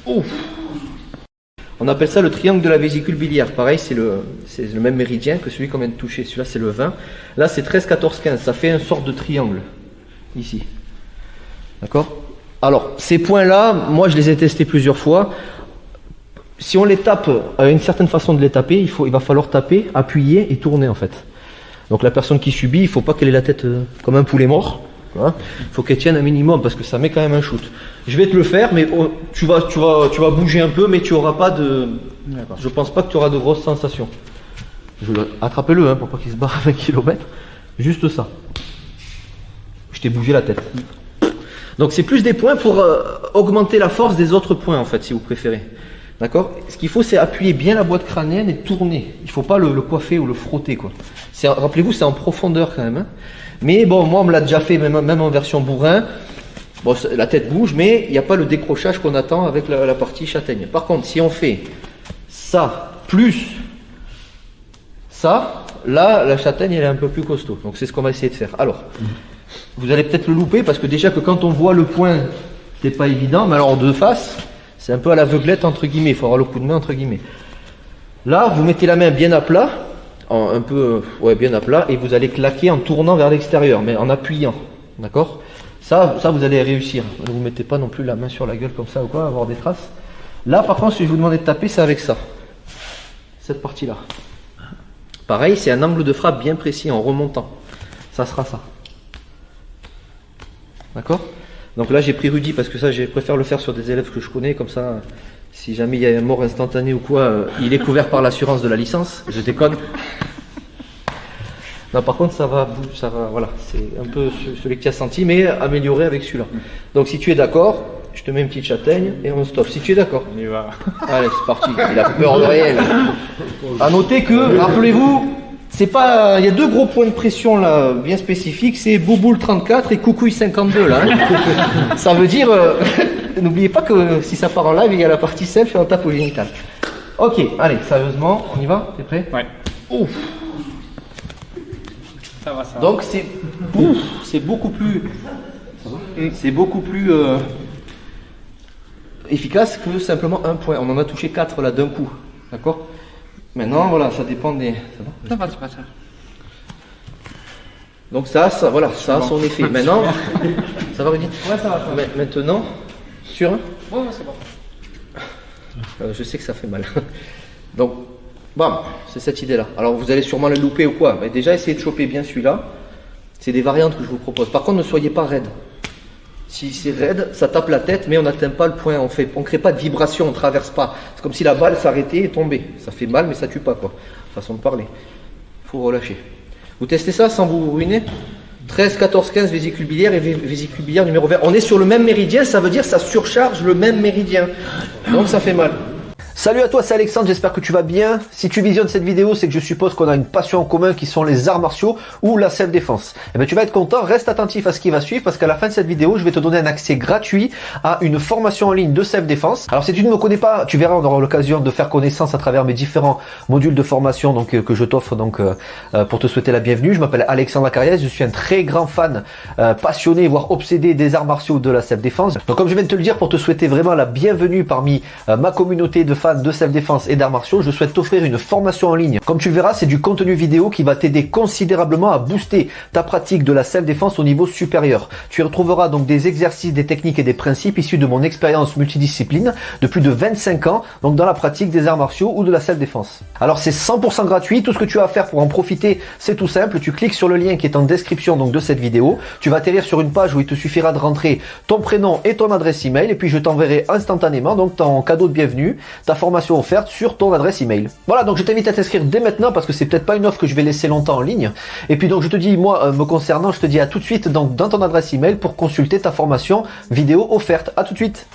Ouf. On appelle ça le triangle de la vésicule biliaire. Pareil, c'est le même méridien que celui qu'on vient de toucher. Celui-là, c'est le 20. Là, c'est 13, 14, 15. Ça fait une sorte de triangle. Ici. D'accord? Alors, ces points-là, moi, je les ai testés plusieurs fois. Si on les tape, une certaine façon de les taper, il va falloir taper, appuyer et tourner, en fait. Donc, la personne qui subit, il ne faut pas qu'elle ait la tête comme un poulet mort. Il faut qu'elle tienne un minimum parce que ça met quand même un shoot. Je vais te le faire, mais tu vas bouger un peu, mais tu auras pas de. Je pense pas que tu auras de grosses sensations. Attrapez-le pour pas qu'il se barre à 20 km. Juste ça. Je t'ai bougé la tête. Donc c'est plus des points pour augmenter la force des autres points en fait, si vous préférez. D'accord? Ce qu'il faut, c'est appuyer bien la boîte crânienne et tourner. Il faut pas le coiffer ou le frotter quoi. Rappelez-vous, c'est en profondeur quand même. Mais bon, moi on me l'a déjà fait, même en version bourrin. Bon, la tête bouge, mais il n'y a pas le décrochage qu'on attend avec la partie châtaigne. Par contre, si on fait ça, plus ça, là, la châtaigne, elle est un peu plus costaud. Donc, c'est ce qu'on va essayer de faire. Alors, vous allez peut-être le louper, parce que déjà que quand on voit le point, c'est pas évident. Mais alors, de face, c'est un peu à l'aveuglette, entre guillemets. Il faut avoir le coup de main, entre guillemets. Là, vous mettez la main bien à plat, bien à plat, et vous allez claquer en tournant vers l'extérieur, mais en appuyant. D'accord ? Ça, vous allez réussir. Ne vous mettez pas non plus la main sur la gueule comme ça ou quoi, avoir des traces. Là, par contre, si je vous demandais de taper, c'est avec ça. Cette partie-là. Pareil, c'est un angle de frappe bien précis en remontant. Ça sera ça. D'accord? Donc là, j'ai pris Rudy parce que ça, je préfère le faire sur des élèves que je connais. Comme ça, si jamais il y a une mort instantanée ou quoi, il est couvert par l'assurance de la licence. Je déconne. Non, par contre, voilà, c'est un peu celui que tu as senti, mais amélioré avec celui-là. Donc, si tu es d'accord, je te mets une petite châtaigne et on stop. Si tu es d'accord. On y va. Allez, c'est parti. Il a peur de rien. À noter que, rappelez-vous, c'est pas, il y a deux gros points de pression là, bien spécifiques, c'est Bouboule 34 et Coucouille 52 là. Hein. Ça veut dire, n'oubliez pas que si ça part en live, il y a la partie self et on tape au génital. Ok, allez, sérieusement, on y va? T'es prêt? Ouais. Ouf. Ça va, ça va. Donc c'est beaucoup plus efficace que simplement un point. On en a touché 4 là d'un coup, d'accord? Maintenant voilà, ça dépend des. Ça va, c'est pas ça. Donc ça a son effet. Maintenant, ça va Rudy? Ouais, ça va. Maintenant, sûr? Ouais, c'est bon. Je sais que ça fait mal. Donc. Bam, c'est cette idée-là. Alors vous allez sûrement le louper ou quoi, mais déjà essayez de choper bien celui-là. C'est des variantes que je vous propose. Par contre, ne soyez pas raide. Si c'est raide, ça tape la tête, mais on n'atteint pas le point. On crée pas de vibration, on ne traverse pas. C'est comme si la balle s'arrêtait et tombait. Ça fait mal, mais ça tue pas quoi. Façon de parler. Faut relâcher. Vous testez ça sans vous ruiner. 13, 14, 15 vésicule biliaire et vésicule biliaire numéro 20. On est sur le même méridien, ça veut dire que ça surcharge le même méridien. Donc ça fait mal. Salut à toi, c'est Alexandre, j'espère que tu vas bien. Si tu visionnes cette vidéo, c'est que je suppose qu'on a une passion en commun qui sont les arts martiaux ou la self-défense. Eh bien, tu vas être content, reste attentif à ce qui va suivre parce qu'à la fin de cette vidéo, je vais te donner un accès gratuit à une formation en ligne de self-défense. Alors, si tu ne me connais pas, tu verras, on aura l'occasion de faire connaissance à travers mes différents modules de formation que je t'offre pour te souhaiter la bienvenue. Je m'appelle Alexandre Acariès, je suis un très grand fan, passionné, voire obsédé des arts martiaux de la self-défense. Donc, comme je viens de te le dire, pour te souhaiter vraiment la bienvenue parmi ma communauté de fans de self-défense et d'arts martiaux, je souhaite t'offrir une formation en ligne. Comme tu le verras, c'est du contenu vidéo qui va t'aider considérablement à booster ta pratique de la self-défense au niveau supérieur. Tu y retrouveras donc des exercices, des techniques et des principes issus de mon expérience multidiscipline de plus de 25 ans, donc dans la pratique des arts martiaux ou de la self-défense. Alors c'est 100% gratuit, tout ce que tu as à faire pour en profiter, c'est tout simple, tu cliques sur le lien qui est en description donc de cette vidéo, tu vas atterrir sur une page où il te suffira de rentrer ton prénom et ton adresse email et puis je t'enverrai instantanément donc ton cadeau de bienvenue, ta formation offerte sur ton adresse email. Voilà, donc je t'invite à t'inscrire dès maintenant parce que c'est peut-être pas une offre que je vais laisser longtemps en ligne. Et puis donc je te dis, moi me concernant, je te dis à tout de suite donc dans ton adresse email pour consulter ta formation vidéo offerte. À tout de suite.